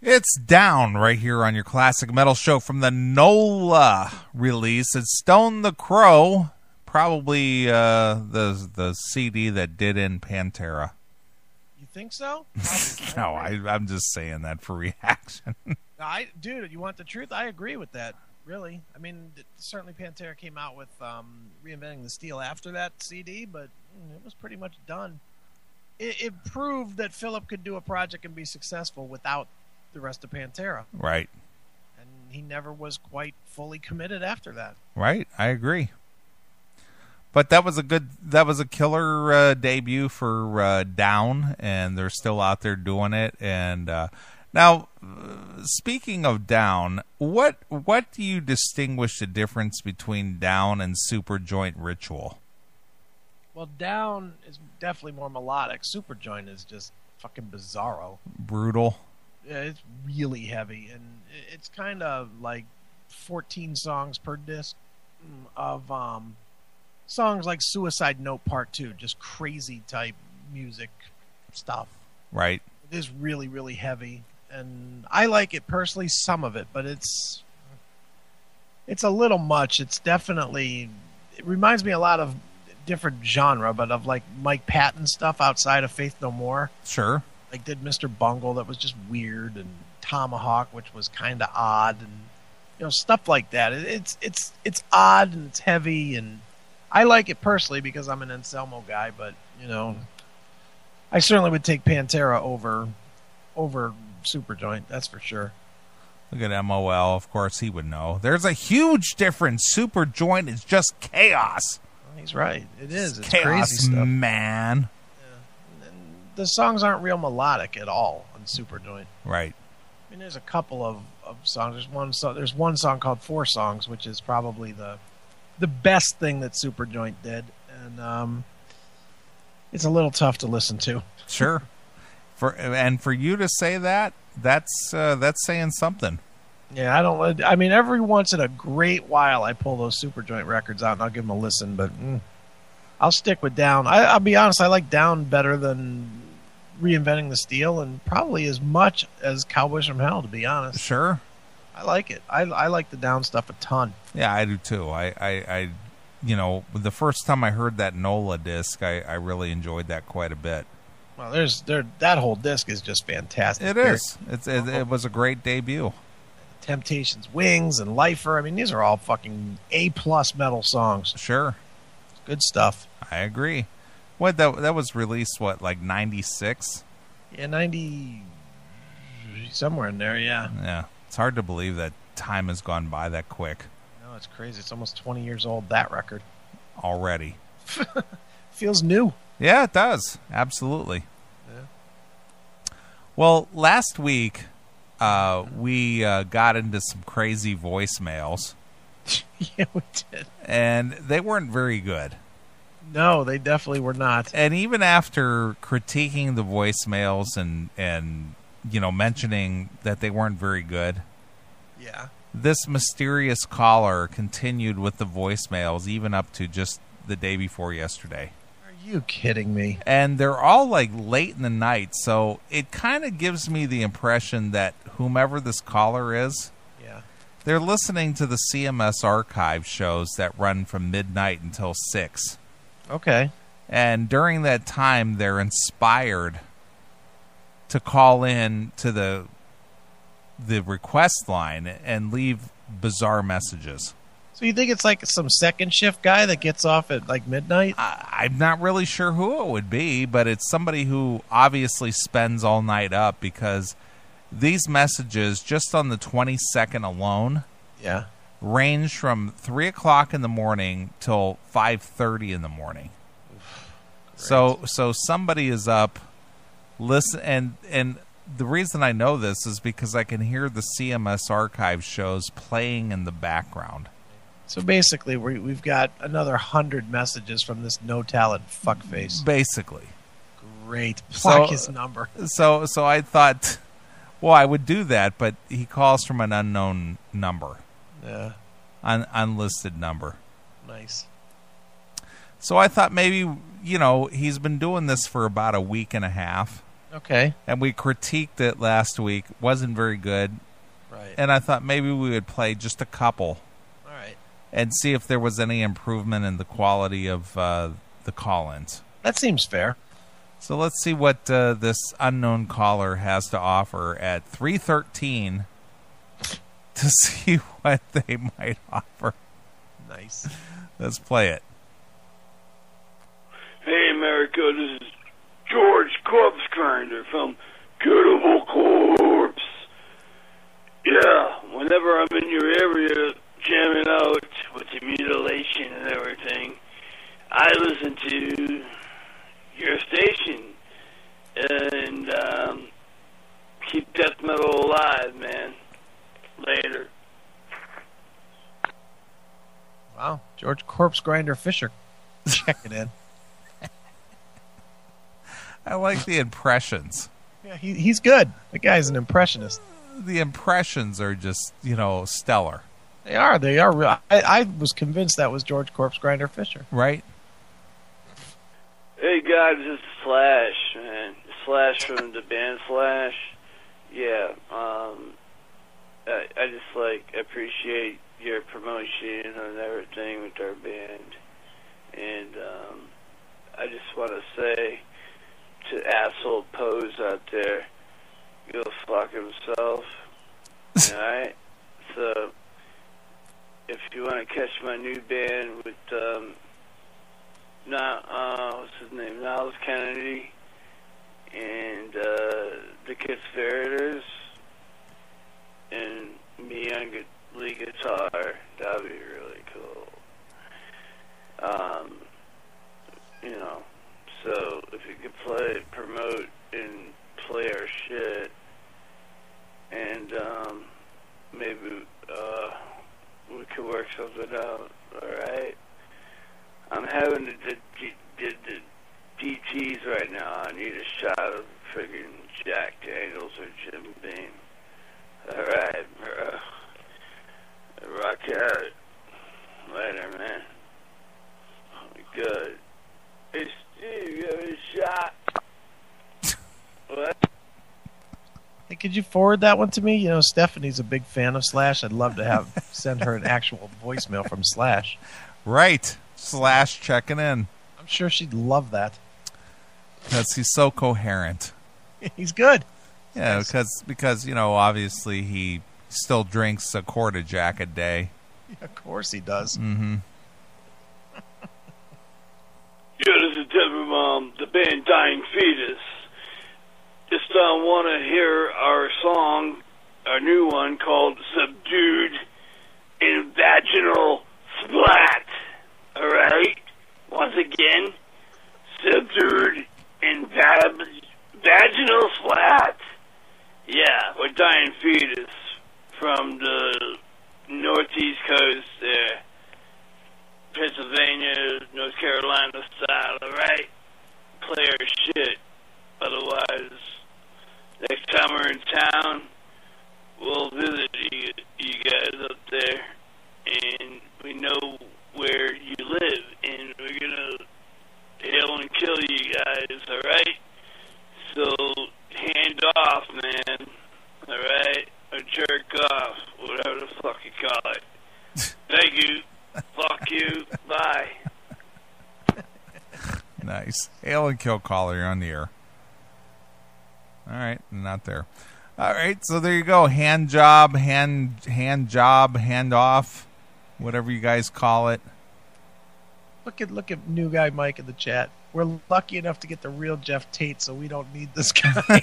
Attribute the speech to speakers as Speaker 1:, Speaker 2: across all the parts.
Speaker 1: It's Down right here on your Classic Metal Show from the NOLA release. It's Stone the Crow, probably the CD that did in Pantera.
Speaker 2: You think so?
Speaker 1: No, I'm just saying that for reaction.
Speaker 2: Dude, you want the truth? I agree with that. Really, I mean, certainly Pantera came out with Reinventing the Steel after that CD, but it was pretty much done. It proved that Philip could do a project and be successful without the rest of Pantera.
Speaker 1: Right.
Speaker 2: And he never was quite fully committed after that.
Speaker 1: Right, I agree. But that was a killer debut for Down, and they're still out there doing it. And now, speaking of Down, what do you distinguish the difference between Down and Superjoint Ritual?
Speaker 2: Well, Down is definitely more melodic. Superjoint is just fucking bizarro.
Speaker 1: Brutal.
Speaker 2: Yeah, it's really heavy, and it's kind of like 14 songs per disc of songs like Suicide Note Part 2, just crazy type music stuff.
Speaker 1: Right.
Speaker 2: It is really, really heavy, and I like it personally, some of it, but it's a little much. It reminds me a lot of different genre, but of like Mike Patton stuff outside of Faith No More.
Speaker 1: Sure.
Speaker 2: Like did Mr. Bungle that was just weird, and Tomahawk, which was kind of odd, and stuff like that. It's odd and it's heavy, and I like it personally because I'm an Anselmo guy. But I certainly would take Pantera over Superjoint. That's for sure.
Speaker 1: Look at MOL. Of course, he would know. There's a huge difference. Superjoint is just chaos.
Speaker 2: He's right. It is. It's
Speaker 1: chaos,
Speaker 2: crazy stuff,
Speaker 1: man.
Speaker 2: The songs aren't real melodic at all on Superjoint.
Speaker 1: Right.
Speaker 2: I mean, there's a couple of songs. There's one song called Four Songs, which is probably the best thing that Superjoint did, and it's a little tough to listen to.
Speaker 1: Sure. For you to say that's saying something.
Speaker 2: Yeah, I mean, every once in a great while, I pull those Superjoint records out and I'll give them a listen, but I'll stick with Down. I'll be honest, I like Down better than Reinventing the Steel, and probably as much as Cowboys from Hell, to be honest.
Speaker 1: Sure.
Speaker 2: I like it. I like the Down stuff a ton.
Speaker 1: Yeah, I do too. I the first time I heard that NOLA disc, I really enjoyed that quite a bit.
Speaker 2: Well, that whole disc is just fantastic.
Speaker 1: It is. It was a great debut.
Speaker 2: Temptations, Wings, and Lifer. I mean, these are all fucking A+ metal songs.
Speaker 1: Sure.
Speaker 2: It's good stuff.
Speaker 1: I agree. What that was released, like 96?
Speaker 2: Yeah, 90, somewhere in there, yeah.
Speaker 1: Yeah. It's hard to believe that time has gone by that quick.
Speaker 2: No, it's crazy. It's almost 20 years old, that record.
Speaker 1: Already.
Speaker 2: Feels new.
Speaker 1: Yeah, it does. Absolutely.
Speaker 2: Yeah.
Speaker 1: Well, last week, we got into some crazy voicemails.
Speaker 2: Yeah, we did.
Speaker 1: And they weren't very good.
Speaker 2: No, they definitely were not.
Speaker 1: And even after critiquing the voicemails and mentioning that they weren't very good,
Speaker 2: yeah,
Speaker 1: this mysterious caller continued with the voicemails even up to just the day before yesterday.
Speaker 2: Are you kidding me?
Speaker 1: And they're all like late in the night, so it kind of gives me the impression that whomever this caller is, they're listening to the CMS archive shows that run from midnight until 6.
Speaker 2: Okay.
Speaker 1: And during that time, they're inspired to call in to the request line and leave bizarre messages.
Speaker 2: So you think it's like some second shift guy that gets off at like midnight?
Speaker 1: I'm not really sure who it would be, but it's somebody who obviously spends all night up, because these messages, just on the 22nd alone, range from 3 o'clock in the morning till 5:30 in the morning. So somebody is up, listen, and the reason I know this is because I can hear the CMS archive shows playing in the background.
Speaker 2: So basically, we've got another 100 messages from this no-talent fuckface.
Speaker 1: Basically.
Speaker 2: Great. Block his number.
Speaker 1: So I thought, well, I would do that, but he calls from an unknown number.
Speaker 2: Yeah.
Speaker 1: Unlisted number.
Speaker 2: Nice.
Speaker 1: So I thought maybe, he's been doing this for about a week and a half.
Speaker 2: Okay.
Speaker 1: And we critiqued it last week. Wasn't very good.
Speaker 2: Right.
Speaker 1: And I thought maybe we would play just a couple.
Speaker 2: All right.
Speaker 1: And see if there was any improvement in the quality of the call-ins.
Speaker 2: That seems fair.
Speaker 1: So let's see what this unknown caller has to offer at 313 to see what they might offer.
Speaker 2: Nice.
Speaker 1: Let's play it.
Speaker 3: Hey, America, this is George Corpse Grinder from Cannibal Corpse. Yeah, whenever I'm in your area jamming out with the mutilation and everything, I listen to your station and keep death metal alive, man. Later.
Speaker 2: Wow, George Corpse Grinder Fisher checking in.
Speaker 1: I like the impressions.
Speaker 2: Yeah, he's good. The guy's an impressionist.
Speaker 1: The impressions are just, stellar.
Speaker 2: They are real. I was convinced that was George Corpse Grinder Fisher.
Speaker 1: Right?
Speaker 3: Hey guys, this is Slash, man. Slash from the band Slash. Yeah, I just appreciate your promotion and everything with our band. And I just want to say to asshole Pose out there, go fuck himself. Alright? So, if you want to catch my new band with, what's his name? Niles Kennedy and the Conspirators and me on lead guitar, that'd be really cool. So if you could promote and play our shit, and maybe we could work something out. All right. I'm having the DTs right now. I need a shot of friggin' Jack Daniels or Jim Beam. All right, bro. Rock out. Later, man. Good. Hey, Steve, you have a shot. What?
Speaker 2: Hey, could you forward that one to me? Stephanie's a big fan of Slash. I'd love to send her an actual voicemail from Slash.
Speaker 1: Right. Slash checking in.
Speaker 2: I'm sure she'd love that.
Speaker 1: Because he's so coherent.
Speaker 2: He's good.
Speaker 1: Yeah, because obviously he still drinks a quart of Jack a day.
Speaker 2: Yeah, of course he does.
Speaker 1: Mm-hmm.
Speaker 3: Yeah, this is Deborah Mom, the band Dying Fetus. Just want to hear our song, our new one called Subdued in Vaginal Splat. Alright? Once again, Subdued in Vaginal Splat. Yeah, we're Dying Fetus from the northeast coast there. Pennsylvania, North Carolina style, alright? Play our shit. Otherwise, next time we're in town, we'll visit you guys up there, and we know where you live, and we're gonna hail and kill you guys, alright? So, hand off, man, alright? Or jerk off, whatever the fuck you call it. Thank you. Fuck you. Bye.
Speaker 1: Nice. Hail and kill caller, you're on the air. All right, not there. All right, so there you go. Hand job, hand off, whatever you guys call it.
Speaker 2: Look at new guy Mike in the chat. We're lucky enough to get the real Jeff Tate, so we don't need this guy.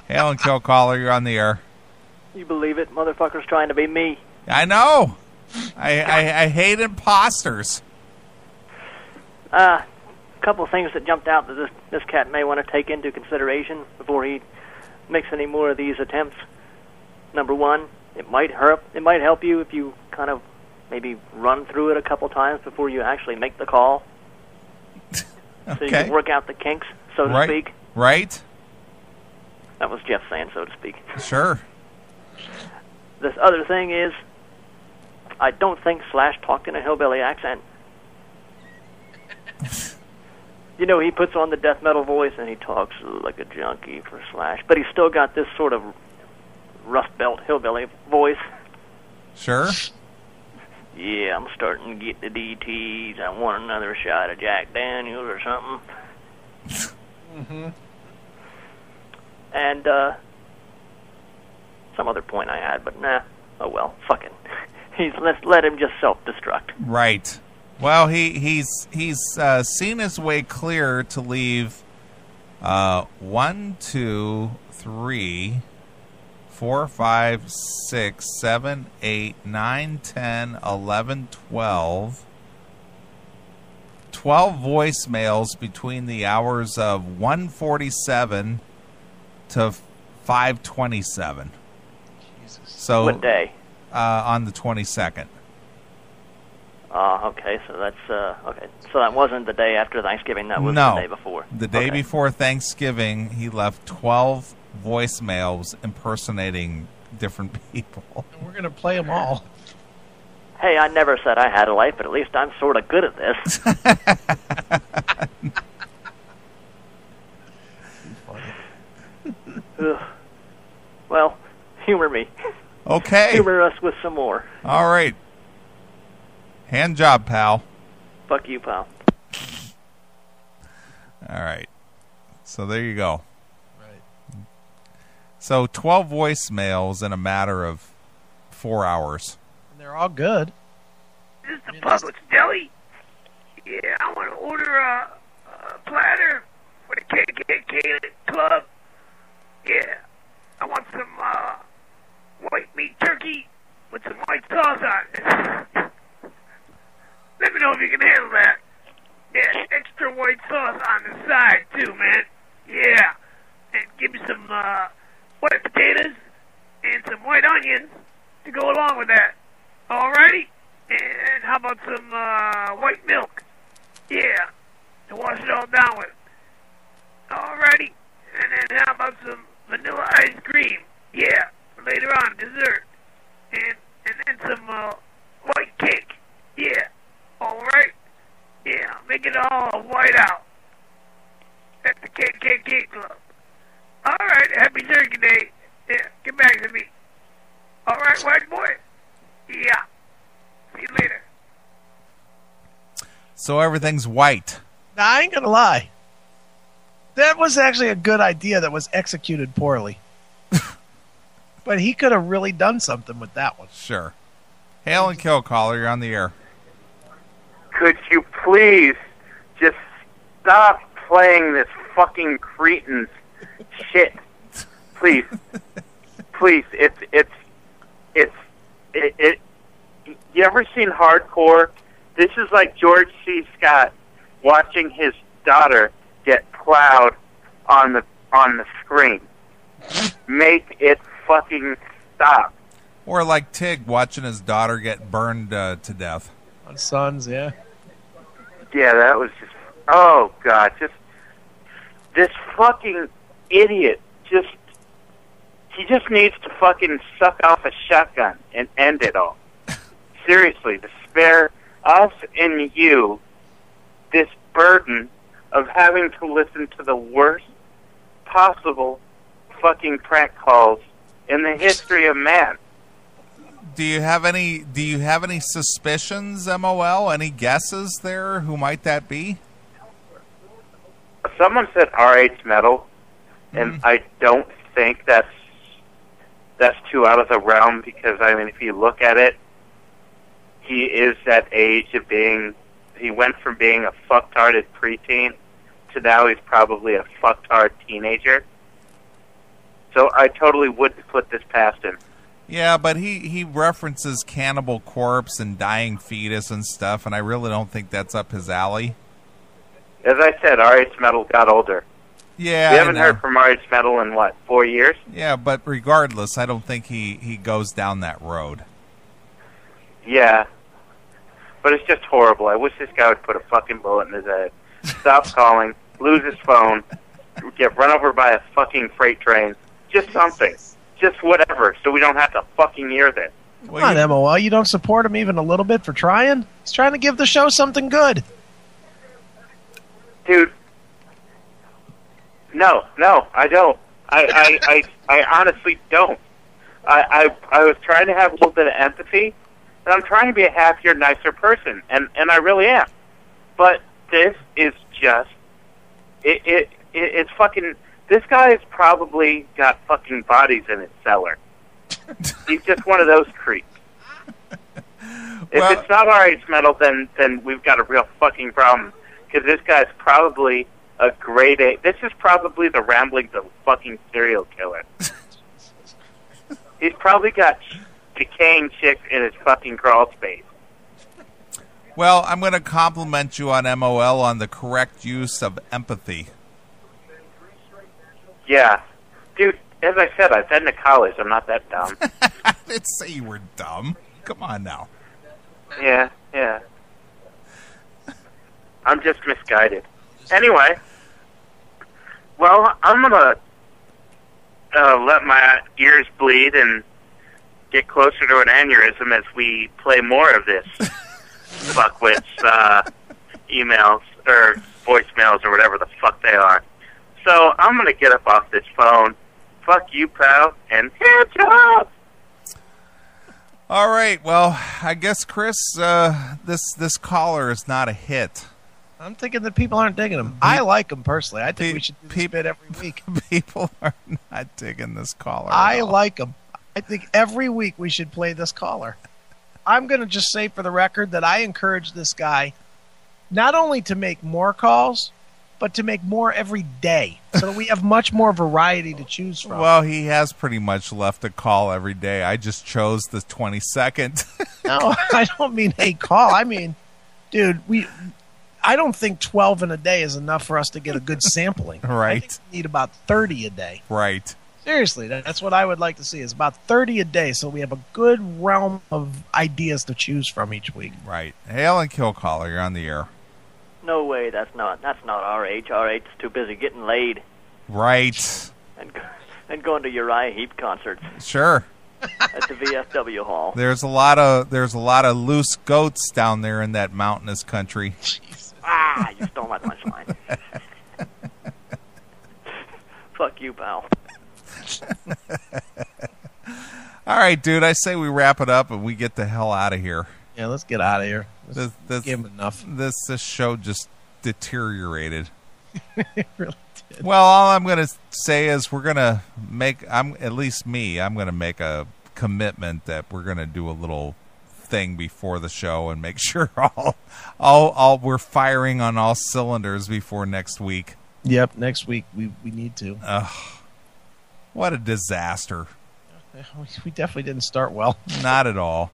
Speaker 1: Hail and kill caller, you're on the air.
Speaker 4: You believe it? Motherfucker's trying to be me.
Speaker 1: I know. I hate imposters.
Speaker 4: Couple of things that jumped out that this cat may want to take into consideration before he makes any more of these attempts. Number one, it might help you if you kind of maybe run through it a couple times before you actually make the call.
Speaker 1: Okay.
Speaker 4: So you can work out the kinks, so to speak.
Speaker 1: Right.
Speaker 4: That was Jeff saying, so to speak.
Speaker 1: Sure.
Speaker 4: This other thing is, I don't think Slash talked in a hillbilly accent. You know, he puts on the death metal voice and he talks like a junkie for Slash, but he's still got this sort of Rust Belt hillbilly voice.
Speaker 1: Sure.
Speaker 4: Yeah, I'm starting to get the DTs. I want another shot of Jack Daniels or something.
Speaker 2: Mm-hmm.
Speaker 4: And some other point I had, but nah. Oh well, fuck it. Let's let him just self-destruct.
Speaker 1: Right. Well, he's seen his way clear to leave 1, 2, 3, 4, 5, 6, 7, 8, 9, 10, 11, 12. 12 voicemails between the hours of 1:47 to 5:27.
Speaker 2: Jesus.
Speaker 1: So
Speaker 4: What day?
Speaker 1: On the 22nd.
Speaker 4: Okay, so that's okay. So that wasn't the day after Thanksgiving. That was
Speaker 1: No.
Speaker 4: the day before.
Speaker 1: The day before Thanksgiving, he left 12 voicemails impersonating different people.
Speaker 2: And we're going to play them all.
Speaker 4: Hey, I never said I had a life, but at least I'm sort of good at this. Well, humor me.
Speaker 1: Okay.
Speaker 4: Humor us with some more.
Speaker 1: All right. Hand job, pal.
Speaker 4: Fuck you, pal.
Speaker 1: All right. So there you go.
Speaker 2: Right.
Speaker 1: So 12 voicemails in a matter of 4 hours.
Speaker 2: And they're all good.
Speaker 3: This is the Publix Deli. Yeah, I want to order a platter for the KKK Club. Yeah, I want some white meat turkey with some white sauce on it. Let me know if you can handle that. Yeah, extra white sauce on the side, too, man. Yeah. And give me some white potatoes and some white onions to go along with that. Alrighty? And how about some white milk? Yeah. To wash it all down with. Alrighty. And then how about some vanilla ice cream? Yeah. For later on, dessert. And then some white cake. Yeah. Alright? Yeah, make it all white out. At the KKK Club. Alright, happy Turkey Day. Yeah, get back to me. Alright, white boy? Yeah. See you later.
Speaker 1: So everything's white.
Speaker 2: Now, I ain't going to lie. That was actually a good idea that was executed poorly. But he could have really done something with that one.
Speaker 1: Sure. Hail and kill, caller. You're on the air.
Speaker 5: Could you please just stop playing this fucking cretin's shit? Please. Please. It's you ever seen Hardcore? This is like George C. Scott watching his daughter get plowed on the screen. Make it fucking stop.
Speaker 1: Or like Tig watching his daughter get burned to death.
Speaker 2: On Sons, yeah.
Speaker 5: Yeah, that was just... Oh, God. Just... This fucking idiot just... He just needs to fucking suck off a shotgun and end it all. Seriously, to spare us and you this burden of having to listen to the worst possible fucking prank calls in the history of man.
Speaker 1: Do you have any suspicions, MOL? Any guesses there? Who might that be?
Speaker 5: Someone said RH Metal, and I don't think that's too out of the realm, because I mean, if you look at it, he is that age of being. He went from being a fucktarded preteen to now he's probably a fucktard teenager. So I totally wouldn't put this past him.
Speaker 1: Yeah, but he references Cannibal Corpse and Dying Fetus and stuff, and I really don't think that's up his alley.
Speaker 5: As I said, RH Metal got older.
Speaker 1: Yeah,
Speaker 5: we haven't heard from RH Metal in, 4 years?
Speaker 1: Yeah, but regardless, I don't think he goes down that road.
Speaker 5: Yeah. But it's just horrible. I wish this guy would put a fucking bullet in his head. Stop calling, lose his phone, get run over by a fucking freight train. Just something. Just whatever, so we don't have to fucking hear this.
Speaker 2: Come on, MOL. You don't support him even a little bit for trying? He's trying to give the show something good.
Speaker 5: Dude, No, I don't. I honestly don't. I was trying to have a little bit of empathy, and I'm trying to be a happier, nicer person, and I really am. But this is just it's fucking. This guy has probably got fucking bodies in his cellar. He's just one of those creeps. If it's not RH metal, then we've got a real fucking problem. Because this guy's probably a grade A. This is probably the ramblings of a fucking serial killer. He's probably got decaying chicks in his fucking crawl space.
Speaker 1: Well, I'm going to compliment you on MOL on the correct use of empathy.
Speaker 5: Yeah. Dude, as I said, I've been to college. I'm not that dumb.
Speaker 1: I didn't say you were dumb. Come on now.
Speaker 5: Yeah. I'm just misguided. Anyway, well, I'm going to let my ears bleed and get closer to an aneurysm as we play more of this fuckwit's emails or voicemails or whatever the fuck they are. So I'm going to get up off this phone. Fuck you, pal, and hands up!
Speaker 1: All right, well, I guess, Chris, this caller is not a hit.
Speaker 2: I'm thinking that people aren't digging him. I like him personally. I think we should do this bit every week.
Speaker 1: People are not digging this caller.
Speaker 2: I like him. I think every week we should play this caller. I'm going to just say for the record that I encourage this guy not only to make more calls, but to make more every day so that we have much more variety to choose from.
Speaker 1: Well, he has pretty much left a call every day. I just chose the 22nd.
Speaker 2: No, I don't mean a call. I mean, dude, I don't think 12 in a day is enough for us to get a good sampling.
Speaker 1: Right.
Speaker 2: I think we need about 30 a day.
Speaker 1: Right.
Speaker 2: Seriously, that's what I would like to see, is about 30 a day so we have a good realm of ideas to choose from each week.
Speaker 1: Right. Hail and kill caller, you're on the air.
Speaker 4: No way, that's not RH. RH is too busy getting laid.
Speaker 1: Right.
Speaker 4: And going to Uriah Heep concerts.
Speaker 1: Sure.
Speaker 4: At the VFW hall.
Speaker 1: There's a lot of loose goats down there in that mountainous country.
Speaker 2: Jesus.
Speaker 4: You stole my punchline. Fuck you, pal.
Speaker 1: All right, dude, I say we wrap it up and we get the hell out of here.
Speaker 2: Yeah, let's get out of here.
Speaker 1: This
Speaker 2: give him enough.
Speaker 1: This show just deteriorated.
Speaker 2: It really did.
Speaker 1: Well, all I'm going to say is we're going to make, I'm going to make a commitment that we're going to do a little thing before the show and make sure all we're firing on all cylinders before next week.
Speaker 2: Yep, next week we need to.
Speaker 1: What a disaster.
Speaker 2: We definitely didn't start well.
Speaker 1: Not at all.